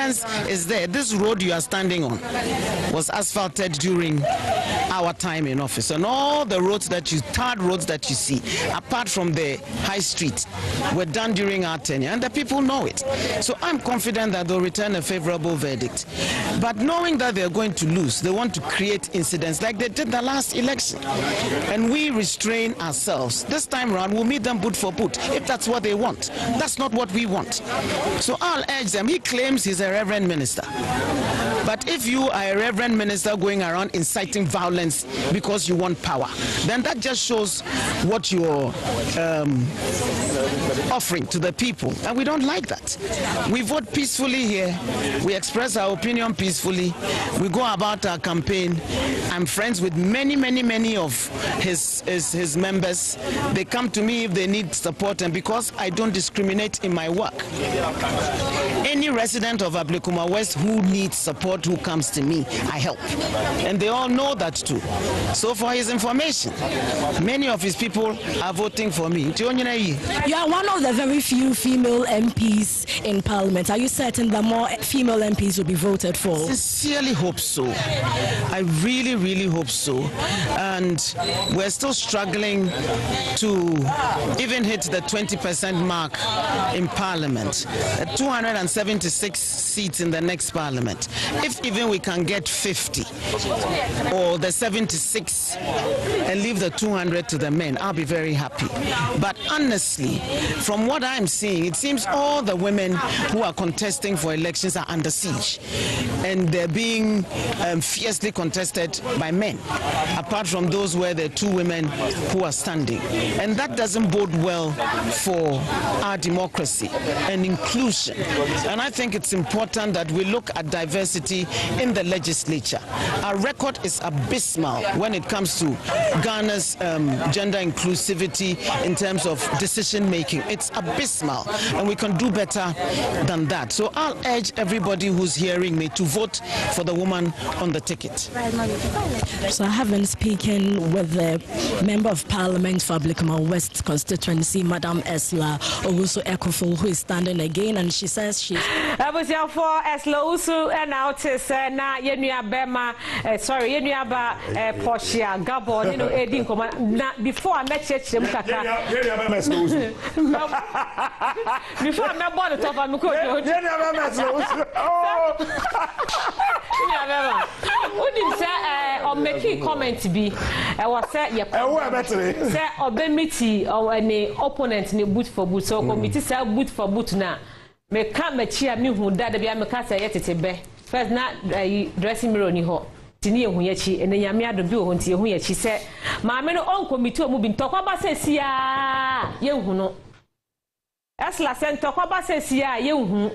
evidence is there. This road you are standing on was asphalted during our time in office, and all the roads that tarred roads that you see, apart from the high street, were done during our tenure, and the people know it. So I'm confident that they'll return a favorable verdict. But knowing that they're going to lose, they want to create incidents like they did the last election, and we restrain ourselves. This time around, we'll meet them boot for boot if that's what they want. That's not what we want. So I'll urge them. He claims he's a reverend minister, but if you are a reverend minister going around inciting violence because you want power, then that just shows what you're offering to the people, and we don't like that. We vote peacefully here. We express our opinion peacefully. We go about our campaign. I'm friends with many of his members. They come to me if they need support, and because I don't discriminate in my work, any resident of Ablekuma West who needs support, who comes to me, I help, and they all know that too. So for his information, many of his people are voting for me. You are one of the very few female MPs in Parliament. Are you certain that more female MPs will be voted for? I sincerely hope so. I really hope so. And we're still struggling to even hit the 20% mark in Parliament. 276 seats in the next Parliament. If even we can get 50 or the 76 and leave the 200 to the men, I'll be very happy. But honestly, from what I'm seeing, it seems all the women who are contesting for elections are under siege, and they're being fiercely contested by men, apart from those where there are two women who are standing. And that doesn't bode well for our democracy and inclusion. And I think it's important that we look at diversity in the legislature. Our record is abysmal when it comes to Ghana's gender inclusivity in terms of decision making. It's abysmal, and we can do better than that. So I'll urge everybody who's hearing me to vote for the woman on the ticket. So I have been speaking with the Member of Parliament for Ablekuma West constituency, Madam Esla Owusu Ekofo, who is standing again, and she says she's... I was here for Esla Owusu, and now it's na Yenuya Bema, sorry, Yenuya Ba Portia Gabon, you know, Edin Command. Before I met you, before I met born the top of Mukoko. What did say or make comment be? I was said, say or Bemiti or any opponent in boot for boot. So committee say boot for boot now. Me come me cheer me who that be a cast yet it be. First not dressing mirror ni ho. Tini Huyachi and the Yamia the Bill until she said, my men on committee moving talk about says, yeah, you know. As last sent talk about says, yeah, you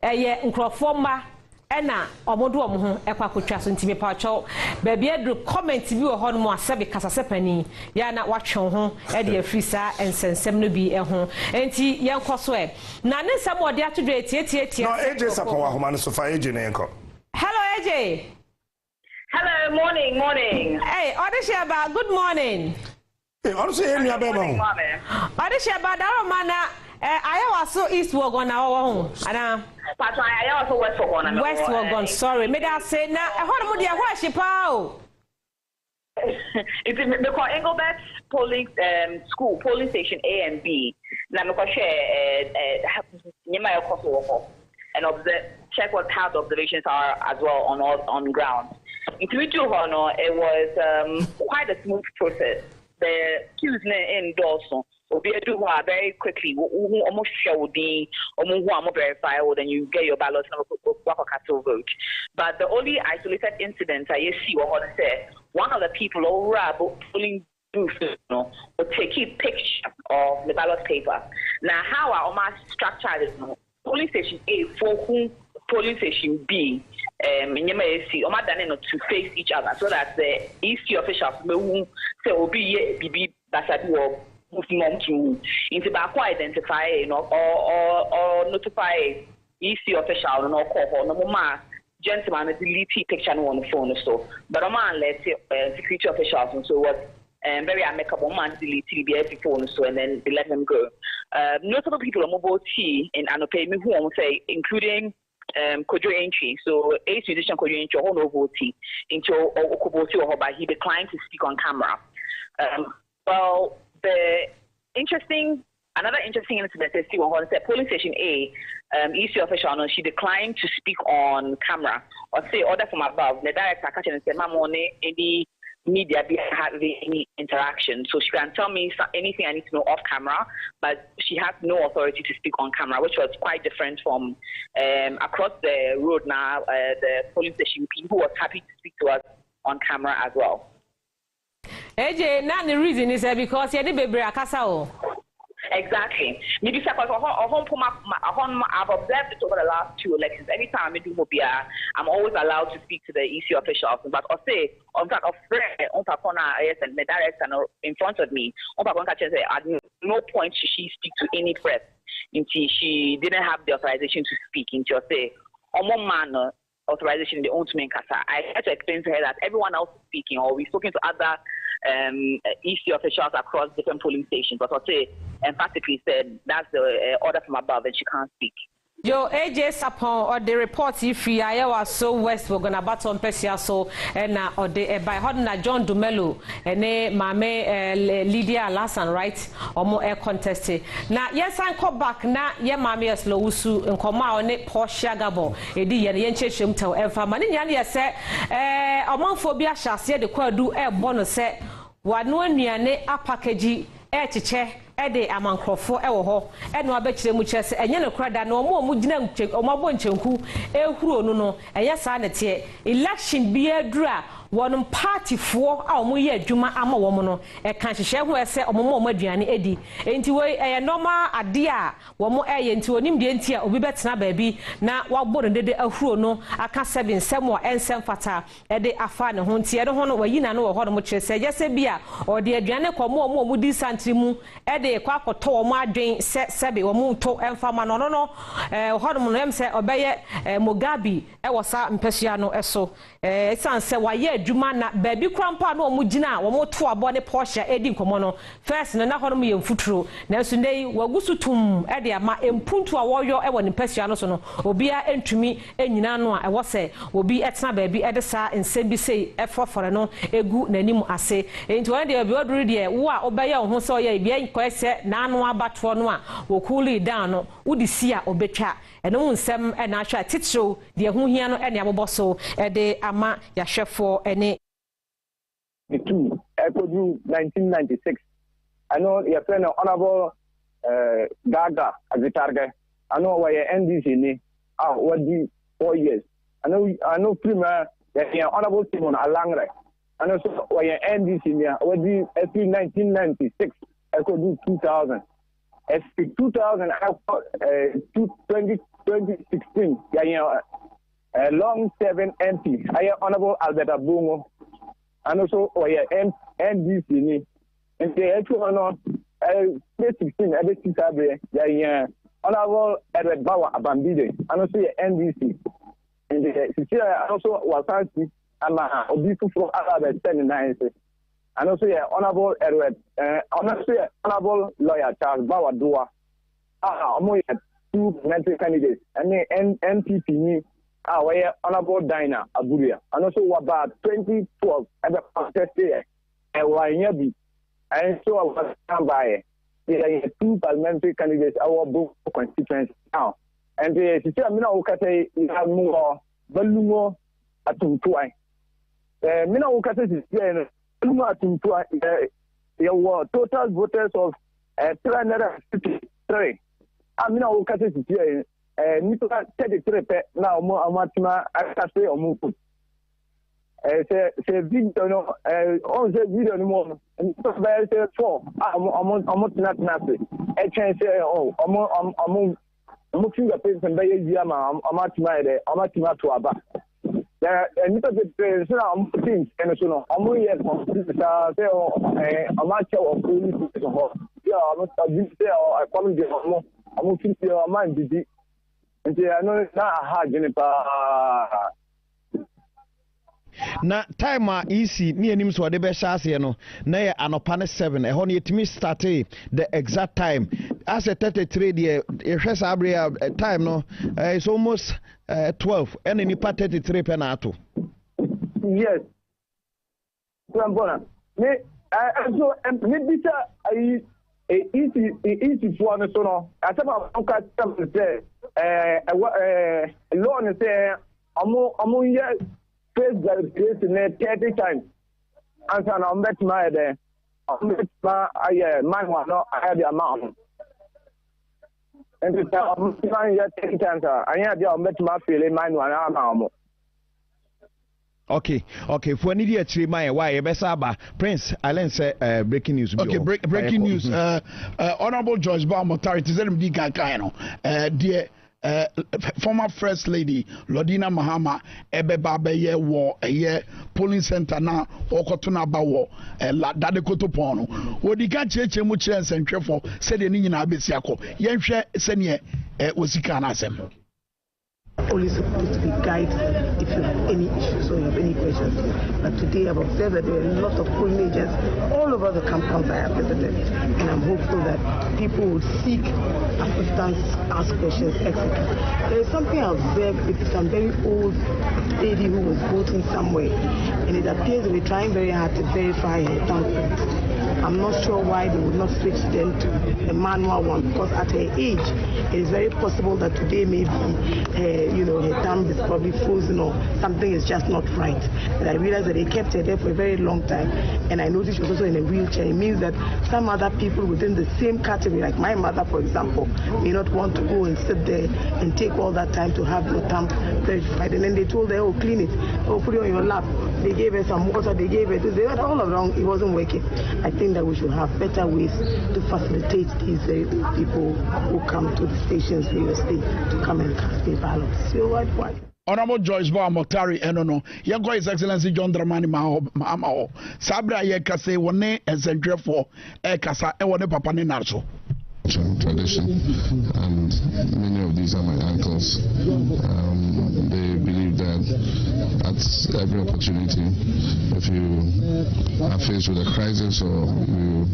a year uncroforma. Ena omodo ekwa kwatwa so ntimi pacho baby edru comment bi wo ho no mo asabe kasasepani ya na watwe ho e de afisa ensensem no bi ho enti yenkoso e na ne nsam ode atodwe etie no AJ sapawa ho man so fa AJ ne enko. Hello AJ. Hello, morning. Hey, Odeshaba, good morning. Hey, honestly, Enya Bema. Odeshaba Daromana I also East Wagon now. Ana But I also West Wagon. West Wagon, sorry. May I say now? What would you worship? It's because Engelbert polling school, polling station A and B. Now, because share Nyamaya Kosovo and check what how the observations are as well on ground. In Honor, it was quite a smooth process. The queues in Dawson. We do very quickly. Almost show the verify, then you get your ballot and vote. But the only isolated incident I see what I said, one of the people over polling booth, would take a picture of the ballot paper. Now, how are almost structured? Polling station A for whom polling station B. To face each other so that the EC officials may say be mom to into back identify or notify EC official and call no more gentleman delete picture on the phone so but a man let security officials and so what very amicable man delete the phone so and then they let them go. Notable people on mobile T in Anope me who say including Kojo entry. So ace musician Kojo entry or no voting into Okoboti or but he declined to speak on camera. Well, another interesting incident is that polling station A, EC official, she declined to speak on camera or say order from above. The director catch and say, "Mamone, any media be having any interaction, so she can tell me anything I need to know off camera, but she has no authority to speak on camera," which was quite different from across the road now, the polling station people was happy to speak to us on camera as well. AJ, now the reason is because you did be akasa. Exactly. Maybe because I've observed it over the last 2 elections. Anytime I do Mobia, I'm always allowed to speak to the EC officials. But I'll say, on fact, a friend, on the director in front of me, at no point should she speak to any press until she didn't have the authorization to speak. Until say, man authorization they own to make casa. I had to explain to her that everyone else is speaking, or we've spoken to other EC officials across different polling stations, but I'll say emphatically said that's the order from above and she can't speak. Yo, AJ Sapon or the reports if I was so west we're gonna battle on Persia so and or the by Hodna John Dumelo and Mame Lydia Lassan, right? Or more air contested. Now, yes, I come back now. Yeah, Mammy as Lowsu and come out on it Porsche Gabo, a dear Yenchum tell Elfa Maninian said, among phobia shall say the quad do air bonus set. One no near a package air to chair. Ede amankrofo ewo ho eno abekire mu kyese enye ne krada na omo omugina omabo nchenku ehuro no no eye sa ne te election bi adura wonum party fo a omo ye adwuma ama wo mo no e kan hihye ho ese omo aduane edi enti we eye normal ade a wo mo eye enti onim de enti a obi betena baabi na wagbo no dede ahuro no aka 7 nsem o ensem fata ede afa ne ho nti ede ho no wayina no wo ho no mo kyese yese bia o de aduane komo omo di santri mu ede kwa akoto wo adwen sebe wo mu to emfama no no no hodom no em se obeye Mugabe e wosa mpesua no eso esan se waye adwuma na baabi krampa na wo gina wo to abo ne Porsche edi nkomo no first na hodom ye mfuturo na so nei wagusu tum e de ama empuntu a woyo e wo ne mpesua no so no obia entumi enyina no a e wo se obi etena baabi e de sa nsem bi sei e fofore no egu nanim ase enti won de obi oduru de wo a obeye wo ho se oye bia nkwese na anu abato no a wo cool down no wodi si a obetwa eno nsem e na ahwa titiro de hu hia no e ne aboboso e de ama yahwefo ene the Ecodu 1996 I know your friend honorable Gaga Agitarga I know why NDC ni what the 4 years I know premier the honorable Simon Alangre I know so why NDC ni what the 1996 I could do 2000. As 2000, 2016, long 7 MP. I honorable Alberta Bungo, and also NDC. And the actual honor 2016, every 2000, honorable Edward Bawa Abambide, and also NDC. And the also was fancy, and Obifu for Albert 79. And also, honorable Edward, honorable lawyer Charles Bawadua. Among 2 parliamentary candidates, and the NPP, honorable Dinah Aburia. And also, about 2012, at the contested, and Wanyabi. And so, I was stand by 2 parliamentary candidates, our both constituents now. And the Mina Ukate, you have more, Balumo, Atumtuai. Mina Ukate is there were total voters of 353. I mean, our case is here. Nicola 33 now, Amatima, Akase, or Mupu. Say, video, on the video, no, and 4. I'm not nothing. A chance, among fingerprints and by Yama, Amatima to Abba. And because it's things and so on, I'm only a match of police. Yeah, I'm a comedy. I'm looking to your mind, did and they are not hard, na time easy me anim so de be hyase no na ye anopa ne 7 e ho ne yetimi start the exact time as a 33 the hwesa abre time no it's almost 12 and nipa 33 penato. Yes. So I'm gonna me so me bisa ai easy for no so no asema onka tam say law ne say omo ye face verification 30 times answer na bet my there ma aye man wa no I have the amount and the man ye 30 times I have the bet my feel man wa na amount. Okay. For any day actually my why Besaba Prince Allen said breaking news. Okay, breaking news. Honorable Joyce Baumotari is MD Gankano. Dear former First Lady Lodina Mahama Ebebabeye war a year polling center now or Kotuna Bawo Dade Kotopono. Wodika Cheche Muchens and Trefo said in Abisiako. Yenshe Senye Wasikana Sem. Always supposed to be guided if you have any issues or you have any questions. But today I've observed that there are a lot of polling agents all over the compounds I have visited. And I'm hopeful that people will seek assistance, ask questions, etc. There is something I observed with some very old lady who was voting somewhere. And it appears to be trying very hard to verify her thumbprint. I'm not sure why they would not switch them to a manual one, because at her age, it is very possible that today maybe, her thumb is probably frozen or something is just not right. But I realized that they kept her there for a very long time, and I noticed she was also in a wheelchair. It means that some other people within the same category, like my mother, for example, may not want to go and sit there and take all that time to have your thumb verified. And then they told her, oh, clean it, oh, put it on your lap. They gave her some water, they gave her this, they went all around, it wasn't working. I think that we should have better ways to facilitate these people who come to the stations variously to come and cast their ballots. So what? Honorable Joyce Baumotari Enono, Yanko His Excellency John Dramani Mahama, Sabra Yekase, Wone, and Centre for Ekasa, and Wone Papani Narso. Tradition, and many of these are my uncles. They believe that at every opportunity, if you are faced with a crisis or you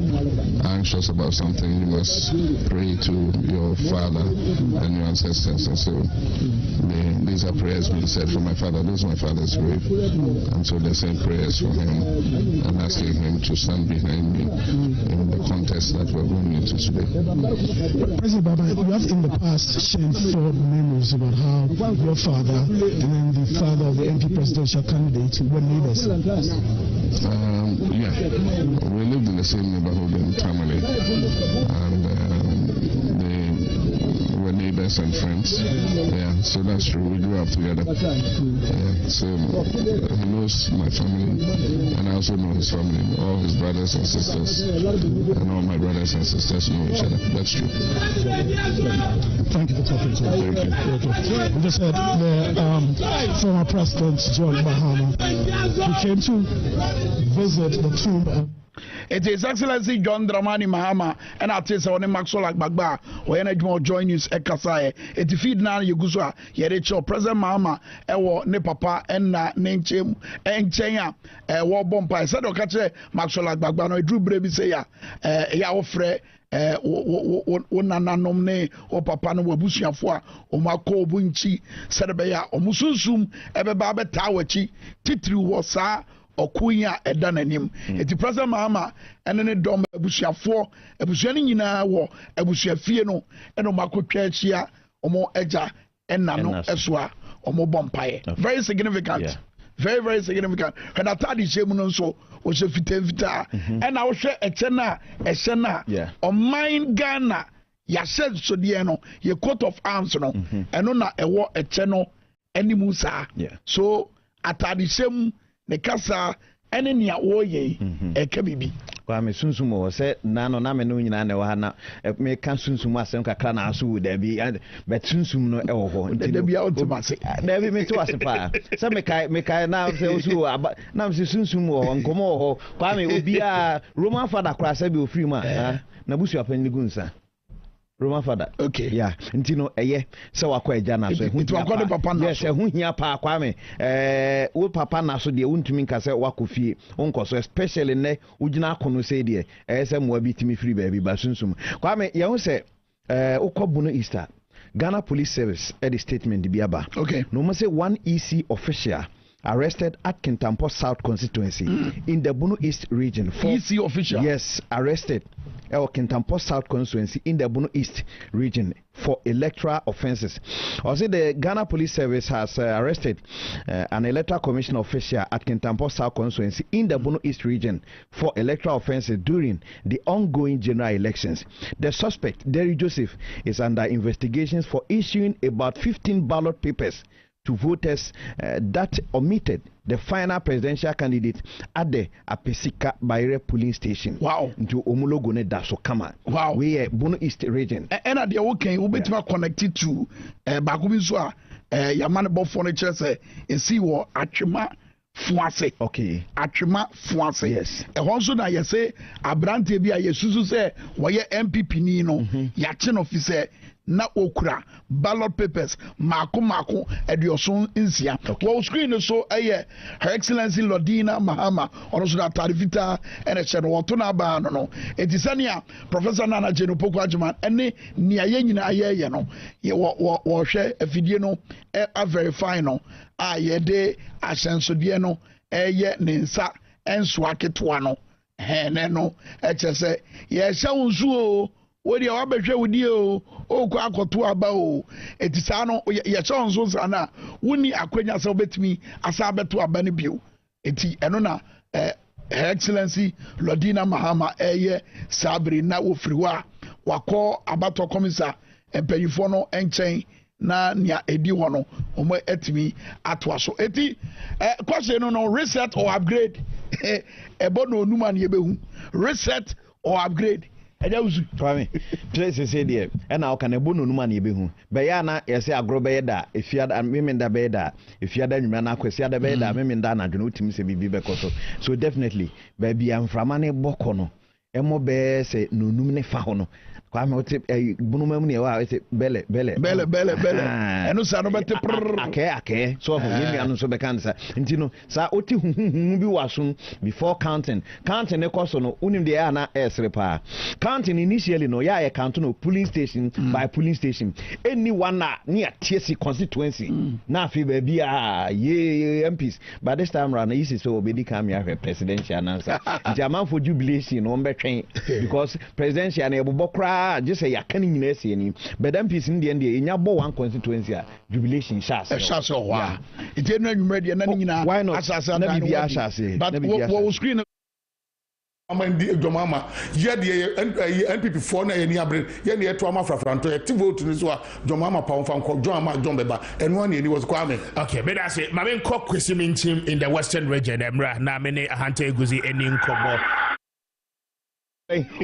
are anxious about something, you must pray to your father and your ancestors. And so these are prayers being said for my father. This is my father's grave, and so they're saying prayers for him and asking him to stand behind me in the contest that we're going into today. President Baba, you have in the past shared fond memories about how your father and then the father of the MP presidential candidate were neighbors. Yeah, we lived in the same neighborhood in Tamale, and they were neighbors and friends. Yeah, so that's true. We grew up together. Yeah, so he knows my family, and I also know his family, all his brothers and sisters, and all my brothers and sisters know each other. That's true. Thank you for talking to us. Thank you. We just had the former President John Mahama, who came to visit the tomb. It is Excellency John Dramani Mahama and artist on Maxwell Agbagba or any more join news Ekasaye. It feed now you go so Yerecho President Mahama ewo ne papa and na nenchem enchenya war bompa said okache Maxwell Agbagba no Drew Brebi say ya ofre nananom ne o papa no wabusuafo a o makọ obunchi serebeya o musunsum ebeba beta wachi titiri wo saa okunya edananim eti President Mahama ene ne dom abusuafo abusuani nyina wo abusuafie no eno makotwa achia omo eja enna no esoa omo bompae very significant. Yeah. Very, very significant. When I thought the same so was a fita, and I was a chena, on mine Ghana, ya said so diano, your coat of arms, no, and on a war a channel, any musa. So at the same, the casa, and in your way, a kabibi. Kwame sunsumo se nano na me no nyina na wa na me kan sunsumo asem kakra na aso da bi but sunsum no e wo ho da bi a ontimase da bi me to asepa se me kai na se osu na me sunsumo ho nkomo ho Kwame obi a Roman father kra se bi ofiri ma na busu apanni gunsa Roman father. Okay. Yeah. Ntino eye se wakọ eja na so ehun papa na. Yes, ehun hia pa Kwame. Wo papa na so de wontumi nka se wakọ fie. Onko so especially ne ugina akono se de se mo abi timi free baby ba sunsum. Kwame ye hu se ukobu no Easter. Ghana Police Service at the statement biaba. Okay. No mo say one EC official arrested at Kintampo South constituency in the Bono East region. EC official? Yes, arrested at Kintampo South constituency in the Bono East region for electoral offences. Also, the Ghana Police Service has arrested an electoral commission official at Kintampo South constituency in the Bono East region for electoral offences during the ongoing general elections. The suspect, Derry Joseph, is under investigations for issuing about 15 ballot papers to voters that omitted the final presidential candidate at the Apesika Baire polling station. Wow. Into Omulogo ne Daso Kama. Wow. We are Bono East region. And at the okay, we better connected to Bakumiswa, Yaman Furniture, and see what Achima Fuase. Okay. Achima Fuase. Yes. And also now you say, Abrante Bia, Yesusu say, why MPP Nino, Yachin officer. Na okura ballot papers mako edioson nsia wo screen so Her Excellency Lodina Mahama ono so that tarifita ene che no to na ba no etisania Professor Nana Jeno Poko Adjuman ene ni aye nyina aye no wo hwe afidie no a verify no a ye de asensodie no eye ne nsa enso aketo no ne no echese ye hye wonsu o di awabehwe wudi o kwa akoto aba o etisa no ye chonzo sana wuni akwanya se obetimi asa beto aba ne bio eti eno na Her Excellency Lodina Mahama sabri na ofriwa wakọ abato komisa empanyifo no enchen na nia edi wono omo etimi atwa so eti question no reset or upgrade ebo no onuma na yebehu reset or upgrade Twami, place say there, and now can a bono man yebehu. Bayana, yes, I grow beda, if you had a women da beda, if you had a man, I could see the beda, women dana, do not miss a bibi becoso. So definitely, baby, I'm from Ane Bocono, Emo be say no numine fahono. Kwame ote bunumemuni wa ese bele eno sa no bete ake so yemi anu so be kansa ntino sa oti huhu bi wasun before counting ne koso no unim de na esrepa counting initially no ya count no polling station by polling station anyone na near TSC constituency na fi ba bia ye MPs but this time round is so obedi kam ya presidential answer jaman for jubilation no mbetwen because presidential na ebobokra just say ya can in any but them piece in the end nya bo one constituency jubilation shas wa it no ready na nyina why not asasa na bibia shas but what screen amandi domama ye de NPP 4 na ye ni abre ye ne eto ama frafranto ye ti vote ni so a domama pa on fan ko domama John beba eno na ni was Kwame. Okay, but that's it. Mamen kok kwesimin team in the Western region emra na mene ahante eguzi eni nkobo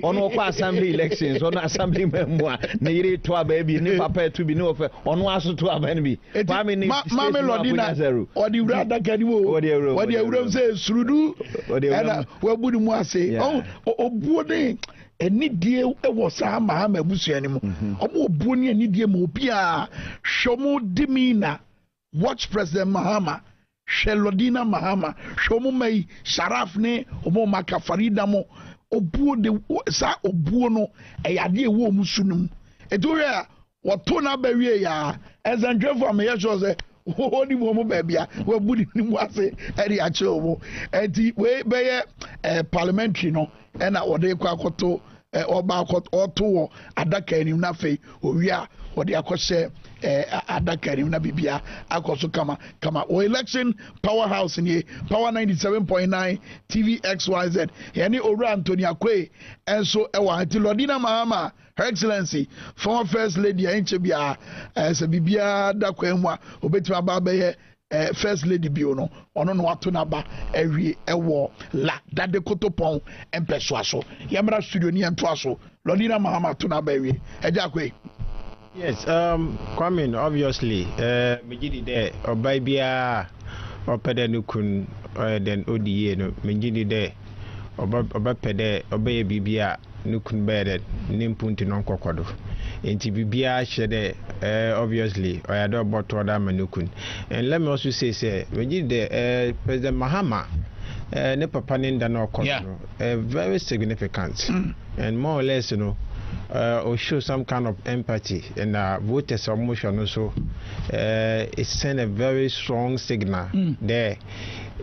on our assembly elections, on assembly memoir, near to a baby, new papa to be no offer, on was to a baby. Mamma Lodina, or the rather can you, what the room says, Sudu, and what would you say? Oh, boarding. Any deal was a Mahama Busianimo, or Bunny and Nidia Mopia, Shomo Dimina, watch President Mahama, Shelodina Mahama, Shomo May, Sharafne, Omo Makafaridamo. Obuo de sa obuo no eyade ewo musunum edoria woto na bawie ya ezandwefo ameyesho se oni mo babia we budi ni mu ase eri ache omo enti we beye parliamentary no na wode kwa akoto oba akoto wo adaka enim na fei owia wode akose adaka enim na bibia akoso kama o election powerhouse ni power 97.9 TVXYZ yani ora Anthony Akwe enso ewa anti Lodina Mahama Her Excellency former first lady enche bia se bibia dakwanwa obetima ba beye first lady bio no ono no ato na ba ewie ewo la dade kotopon empeso aso yamra studio ni ento aso Lodina Mahama to na ba ewie eja kwe. Yes, Kwame, obviously, Mijidi there, or Babia, or Pedanukun, then ODA, no, Mijidi there, or Bapede, or Baby Bia, Nukun Bedded, Nimpunti non Cocodo. nti bibia hyede obviously oyado boto da manukun. And let me also say we did the President Mahama ne papa ninda no kono very significant and more or less or show some kind of empathy and voters emotion also it send a very strong signal there,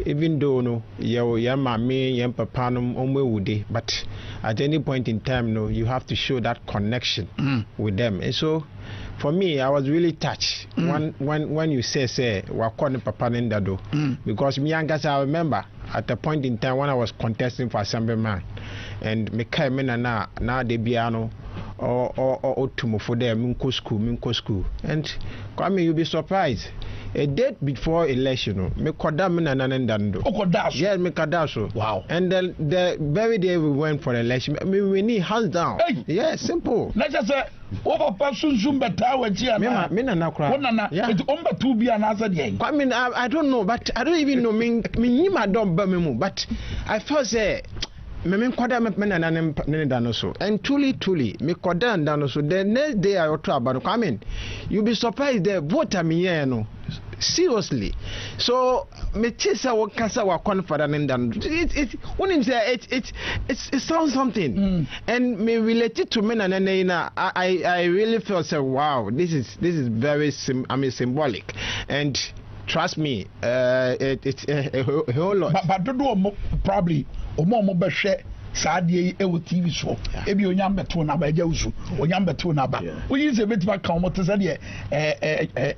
even though no your mommy your papa no but at any point in time you have to show that connection with them. And so for me, I was really touched when you say wakone papa nendado because me and I remember at a point in time when I was contesting for assemblyman and me kai me na de biano or to for them minko school and Kwame, you'll be surprised. A date before election, me kodam na nanendando. Yes, me kadaso. Wow. And the very day we went for election, we need hands down. Hey. Yes, simple. Let's just say over person zumba we chia na. Me na kra. Wona it omba tu bia na asa dey. I mean, I don't know, but I don't even know me nyima don ba me mu, but I felt say me koda me na nanendano so. And truly me koda ndano so. The next day I to about I mean, you'll be surprised the voter me here no. Seriously, so me chisa wakasa wa confident in that. When him say it sounds something, and me related to me and I really felt say wow, this is very symbolic, and trust me, it's a whole lot. But do probably omo be share sadie ewo TV so ebi onyam beto na ba jawusu onyam beto na ba we use a bit back come to say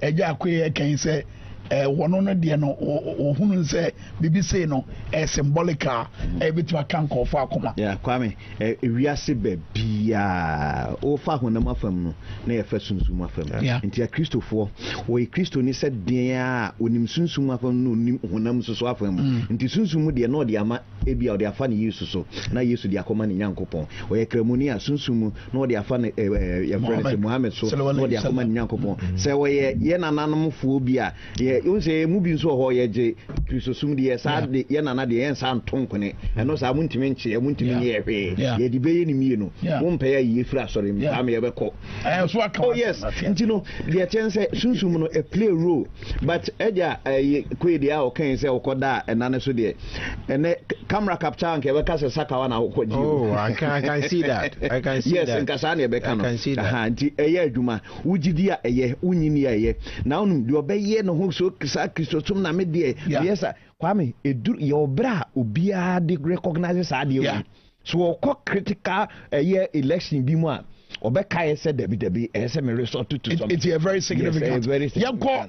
eja akwe kan say wono no de no ohunu say bibi say no symbolical bit back kan ko fa akoma Kwame wiase ba bia o fa honam afam no na ye fa sunsum afam nti Kristofo wo Kristo ni se den a onim sunsum afam no onim honam so afam nti sunsum de no de ama ebia de afa ne Yesu so na Yesu de akoma ne Nyankopon o ye kramuni a sunsum no de afa ne ye friend Muhammad so no de akoma ne Nyankopon se wo ye nananom fo bia ye unse mu bi so ho ye je Kristo sum de ye sa de ye nana de ye nsa ntonkone eno sa muntimi nche ye muntimi ye hwe ye de beye ni mie no wo mpa ye ye fira sore mi am ye be ko so aka oh yes nti no de chense sunsum no a play role but eja kwe de a o kan se okoda enane so de ene camera capture nke be ka se sakawa na okoji oh I can see that I can see yes that nkasa na be ka no I can see that nti eye adwuma wugidi a eye unyini a eye na onu de obeye no ho so Kristo tum na me de yes Kwame edur your bra obia de recognize sa de so critical election bi mu a obeka said debi me resort to something. It's a very significant. Yes,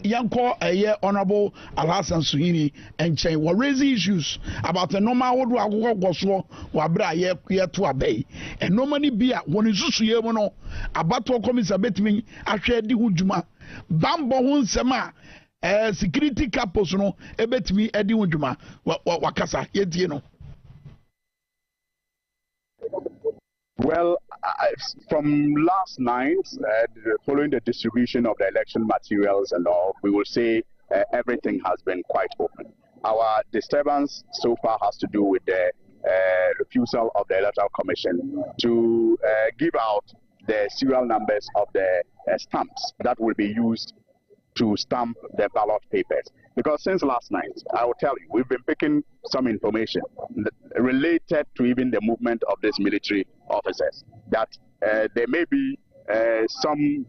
Yanko honorable Alhassan Suhini and Chen were raising issues about the normal would go so wabra ye to abey and no money be when isusu ye no about to come is a bit me ahwe di hujuma bambo hun sema security capos no ebetimi edi hujuma wakasa ye die no. Well, from last night, following the distribution of the election materials and all, we will say everything has been quite open. Our disturbance so far has to do with the refusal of the Electoral Commission to give out the serial numbers of the stamps that will be used to stamp the ballot papers. Because since last night, I will tell you, we've been picking some information related to even the movement of these military officers, that there may be some,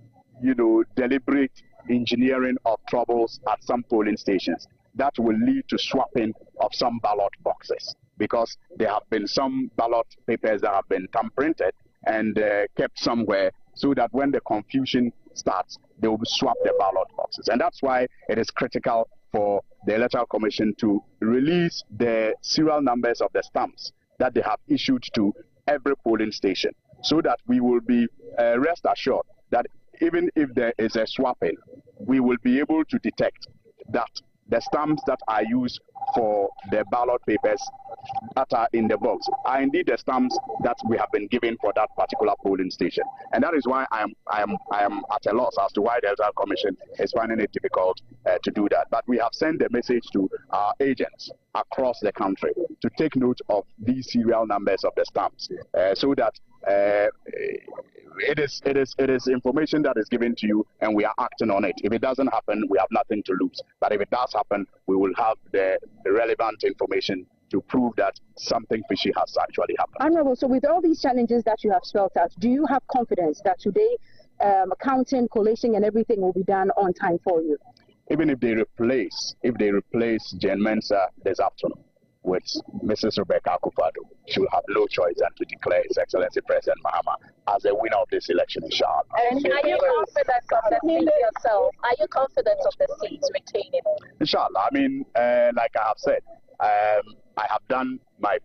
deliberate engineering of troubles at some polling stations that will lead to swapping of some ballot boxes, because there have been some ballot papers that have been thumb-printed and kept somewhere, so that when the confusion starts, they will swap the ballot boxes. And that's why it is critical for the Electoral Commission to release the serial numbers of the stamps that they have issued to every polling station, so that we will be rest assured that even if there is a swapping, we will be able to detect that the stamps that are used for the ballot papers that are in the box are indeed the stamps that we have been given for that particular polling station. And that is why I am at a loss as to why the Electoral Commission is finding it difficult to do that. But we have sent the message to our agents across the country to take note of these serial numbers of the stamps so that it is information that is given to you and we are acting on it. If it doesn't happen, we have nothing to lose. But if it does happen, we will have the relevant information to prove that something fishy has actually happened. Honorable, so with all these challenges that you have spelled out, do you have confidence that today counting, collating and everything will be done on time for you? Even if they replace Jen Mensa this afternoon with Mrs. Rebecca Akufo-Addo, she will have no choice than to declare His Excellency President Mahama as the winner of this election, inshallah. And are you confident of the seat yourself? Are you confident of the seats retaining? Inshallah. I mean, like I have said, I have done my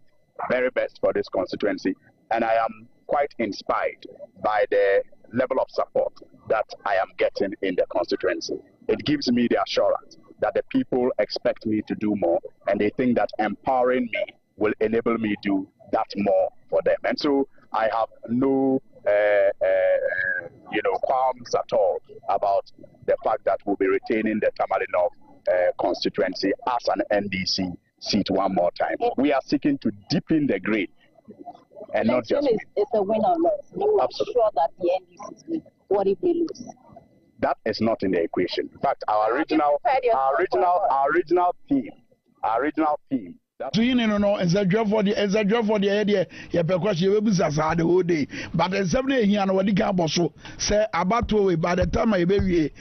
very best for this constituency, and I am quite inspired by the level of support that I am getting in the constituency. It gives me the assurance that the people expect me to do more, and they think that empowering me will enable me to do that more for them. And so I have no qualms at all about the fact that we'll be retaining the Tamale North constituency as an NDC seat one more time. We are seeking to deepen the grade and not just win. It's a win or loss. You are sure that the NDC win. What if they lose? That is not in the equation. In fact, our original team. So you know, as a job for the idea, you because you will be the whole day. But the 7 here and what the gamble so say about to by the time I baby,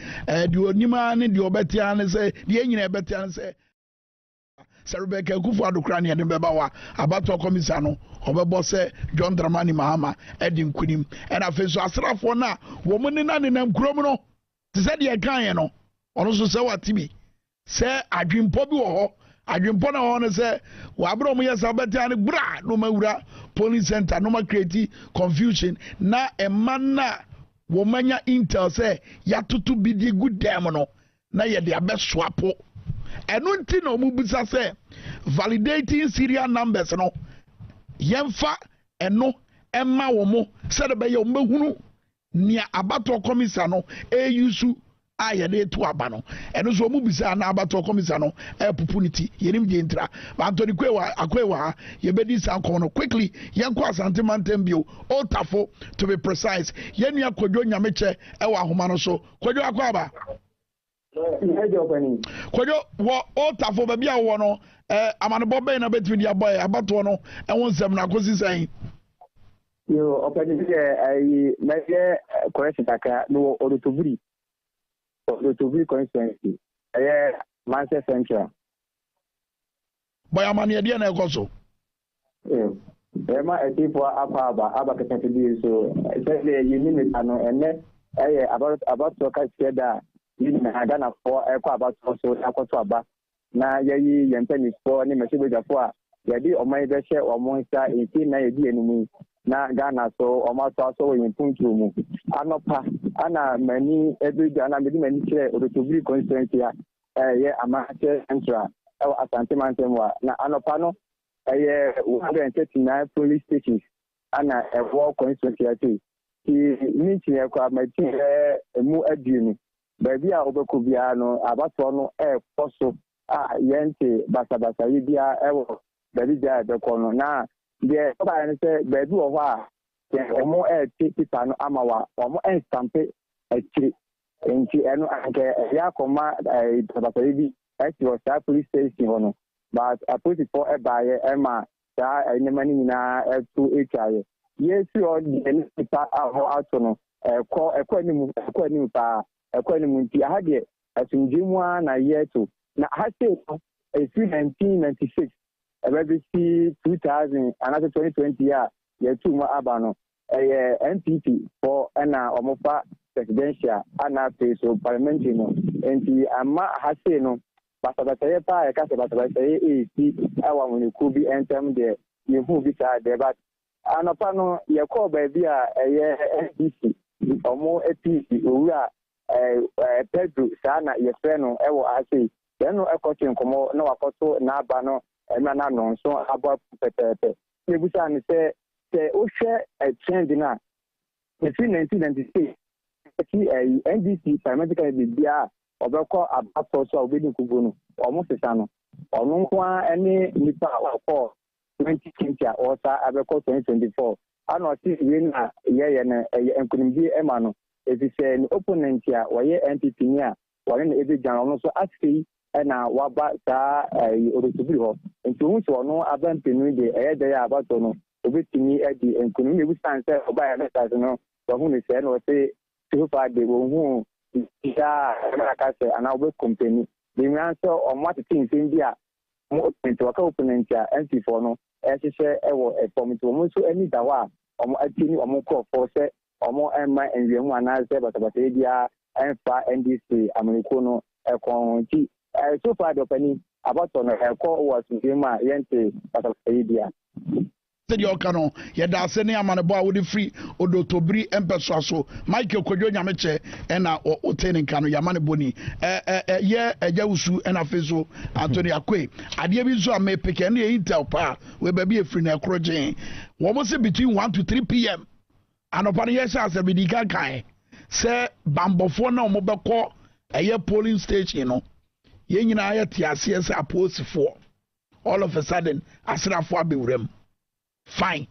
do any man in the Obetian say the engine Obetian say. Sir Rebecca Akufo-Addo Krani and Bebawa about to Commissano, Obebose, John Dramani Mahama, Edin Kunim, and I feel so Asra for now, woman in an in Cromono. To say the Akayano, also say what Timmy. Say, I dream Pobu or I dream Pona on say, Wabromo Sabatian Bra, no Maura, Police Center, no more creative confusion. Na a man na womanya intel say, Yatutu be the good demono, na ya the best swapo. And one thing no mubisa say, validating serial numbers no, Yemfa and no, Emma Womo, said by your Mohunu. Nia abato komisano yusu ayede to abano eno so mu bisa na abato komisano pupunity yenim je ntra Anthony Akwewa ye bedi san kono quickly yenko asante mantem bio Otafo to be precise yenua Kodwo Nyameche ewa ahoma no so Kodwo akwaba Kodwo wo Otafo ba bia wo no amanebo be na betwi dia boy abato no enwo nsem na kosi san Yo, open I measure correction taka no Orotoburi constituency. Manchester Central. Boy, I'm on the idea na ekoso. Ma etipo aba katati so say you need ano ene about to catch da you na Ghana for about so akoto aba na yayi yempeni for ni mesebe for yadi omai be share omonsa enti na yedi enumi na Ghana so omato so yin puntu mu anopa ana mani every ana mani clear Orotoburi constituency ye Manchester Central Asante Mantemwa na anopa no 139 police stations ana ewo constituency ti minti e kwa mati mu adunu baby a obekobia no abato no poso yente basabasa yibia ewo baby ja bekono na de ba ne se baby wo ha omo tita no amawa omo stampe akiri enti eno anke ya koma basabasa yibi was that police station hono but I put it for buyer Emma that any money na to HI yes you are the out no call equanimu pa equanimu ti ahade asunjimwa na yeto na hase 1996 BBC 2000 another 2020 year two ma abano NPP for na omofa presidential ana so parliamentary no enti ama hase no basabasa pa basabasa awa when could be entem there you who be there but anopa no ye call baby a NDC omo APC owura Pedro sana ye frɛ no ewo ase then no ekotin komo na wakoto na aba no na no so aba pepepe e busa ne se ohwe a trend na between 1996 NDC paramedical bibia obekọ abato so obedi kugo no omo sesa no ono nko ene nipa akọ 2020 osa abekọ 2024 ano si we na ye na enkunimdi ema no efise ni opponent ya waye NPP ni a wale na ebe jan ono so asfi na waba ta orotubiri ho nti hu so no abampenu de de ya abato no obetini edi enkunimdi ebu sanse oba ya meta no hu ni se no se so far de hu ya makase ana obe company the answer on what things in dia mo opponent ya NP4 no ehye ewo committee mo so ani dawa omo atini omo call for say omo emma enwiemu anaze batabata dia enfa NDC ameriko no ekonti so far the penny about on eko was ma yente batabata dia sɛdeɛ ɔka no yɛda ase ne amanebɔ a wode firi odotobiri mpɛsoa so Michael Kodwo Nyamekyɛ ɛna ɔte ne nka no yɛamanebɔ ni yɛ agya wusu ɛna afei so Anthony Akwe adeɛ bi nso a mepeke ɛne yɛ intel paa wɔ baabi ɛfiri na ɛkorɔ gyee wɔn se between 1 to 3 p.m. anɔpa no yɛhyɛ asɛ bidi kankan sɛ bambɔfoɔ na wɔn bɛkɔ ɛyɛ polling station no yɛn nyinaa yɛ te aseɛ sɛ apolisifoɔ all of a sudden asrafoɔ abɛwura mu. Fine.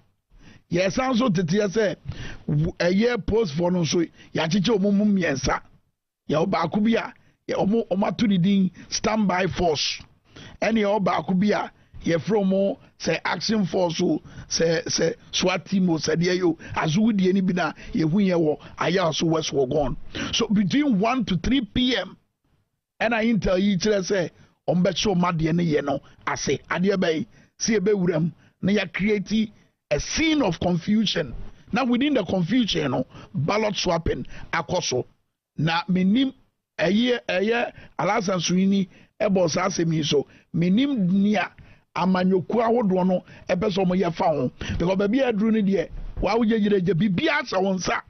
Yes, also to say a year post for no so Yachicho Mumum Yensa. Yaobakubia, Omatudin standby force. Any Obakubia, ye from say action force, say SWAT team, said you, as would any bina, ye win Ayasu West were gone. So between 1 to 3 p.m. and I tell you, say, Ombecho Madiane Yeno, I say, Adia Bay, see a bewurem. Now you create a scene of confusion. Now within the confusion, ballot swapping, akoso. Now minim a year, alasan suini, ebos asemi so minim nia amanyokua wodono ebeso mo ye fa because baby adru ni de wa wo yegire je bibia sa wonsa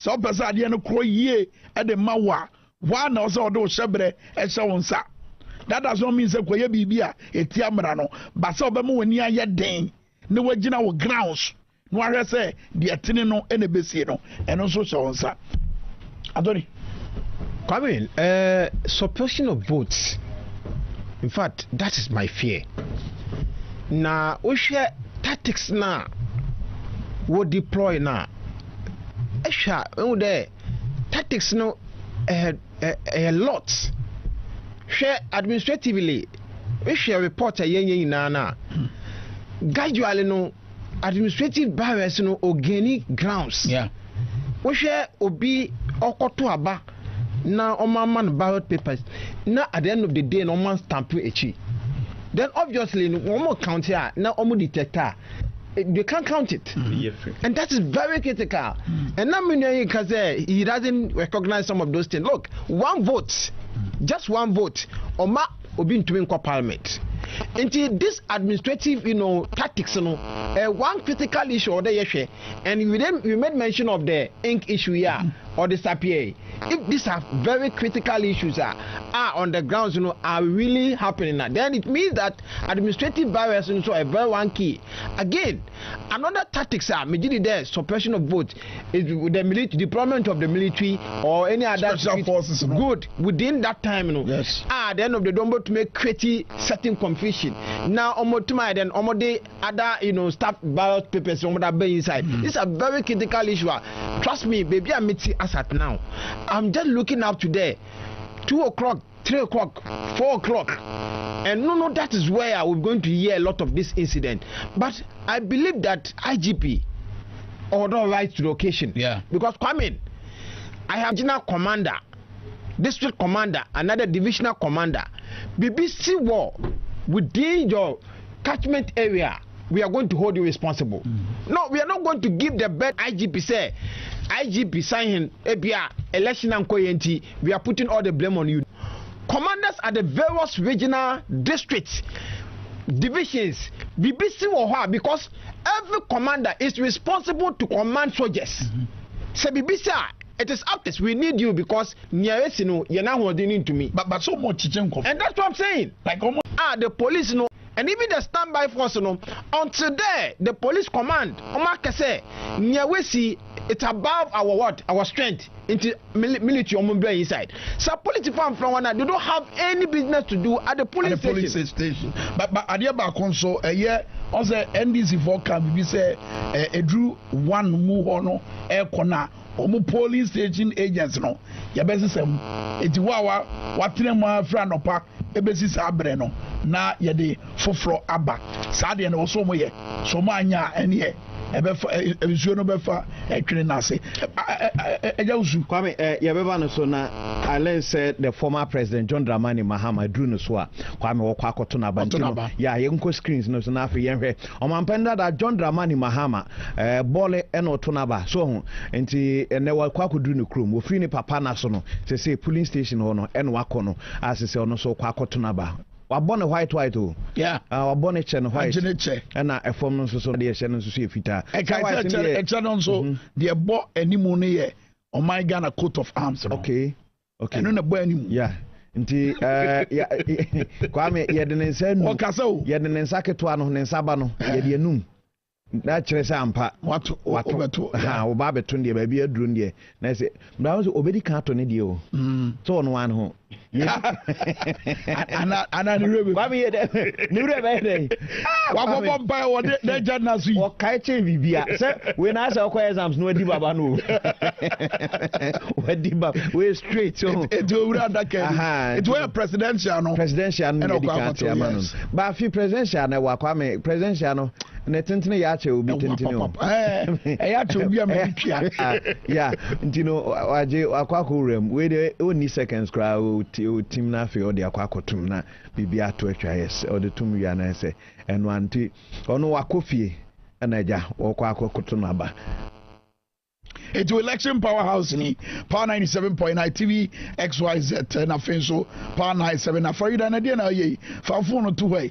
so pesa de no kro yie e de mawa wa na so de wo hyebre e hye wonsa. That does not mean say koye bibia eti amra no ba say obemu wani aye den ne wagina wo grounds no ahwe say de etene no e na besie no eno so hye wonsa. Adoni Kwame, suppression of votes. In fact, that is my fear. Now, we share tactics now. We deploy now. Tactics now a lot. Share administratively. We share report a na. Gradually no administrative barriers no organic grounds. Yeah. We share obi okoto aba. Now, on my man ballot papers. Now, at the end of the day, no man stamp it. Then, obviously, one more count here. Now, one detector. They can't count it. And that is very critical. And now, because he doesn't recognize some of those things. Look, one vote, just one vote, Oma Obin to win parliament. Until this administrative, tactics, one critical issue or the and we made mention of the ink issue here or the SAPA. If these are very critical issues are on the grounds, are really happening now, then it means that administrative barriers are very one key. Again, another tactics are there suppression of votes is the deployment of the military or any other special forces. Good within that time, yes. At the end of the day, to make create certain confusion. Now, then the other staff ballot papers that be inside. This is a very critical issue. Trust me, baby, I'm meeting us at now. I'm just looking up today, 2 o'clock, 3 o'clock, 4 o'clock. And no, that is where we're going to hear a lot of this incident. But I believe that IGP order right to location. Yeah. Because come in, I have general commander, district commander, another divisional commander. BBC war within your catchment area. We are going to hold you responsible. No, we are not going to give the bed IGP say. IGP signing ABR election and coyenti. We are putting all the blame on you. Commanders at the various regional districts, divisions, BBC or because every commander is responsible to command soldiers. So BBC, it is up to us. We need you because you're not holding into me. But so much, and that's what I'm saying. Like the police and even the standby force no until there the police command say it's above our what our strength into military inside. So political from one they don't have any business to do at the police station. But at the back also also NDC for can be say drew one move on air corner omo police station agents no yabesi sem eti wa watene ma fra no pa ebesi sa abre no na yede foforo aba sa de no so mo ye so ma anya ene ebesuo no befa etwene na ase ejawusu Kwame yebeba no so na Allen said the former president John Dramani Mahama drew no so a Kwame wo kwa akoto na bantino ya yenko screens no so na afi yenhwe omampenda da John Dramani Mahama bole eno to na ba so enti ene wa kwa akodu no krom wo free ni papa na so no say polling station ho no eno wakono asese ono so kwa akoto na ba wabone white oh yeah wabone che no white na efom no so de che no so efita e no so de bo animu no ye o my Ghana coat of arms okay eno na bo animu yeah nti Kwame ye de nsa nu ye de nsa keto ano ne nsa ba no ye de enum na kire se ampa wato ha wo ba beto de ba bi aduro de na se bra so obedi ka to ne de o so no wan ho ana ni rebe Kwame ye de ni rebe de wa go bomba wo de jana su wo kai che bibia se we na say ko exams no adi baba no we di baba we straight so it do ura da can it were presidential no di ka no ba fi presidential na wa Kwame presidential no na tentene ya che obi tentene o ya che obi amepia yeah ntino waje akwako rem we de oni seconds kra o team na fe o de akwako tum na bibia to atwa yes o de tum ya na se eno anti ono wakofie na ja o kwako tum na ba into election powerhouse ni power 97.9 TV XYZ na fenso power 97 na farida na dia na ye fa phone to way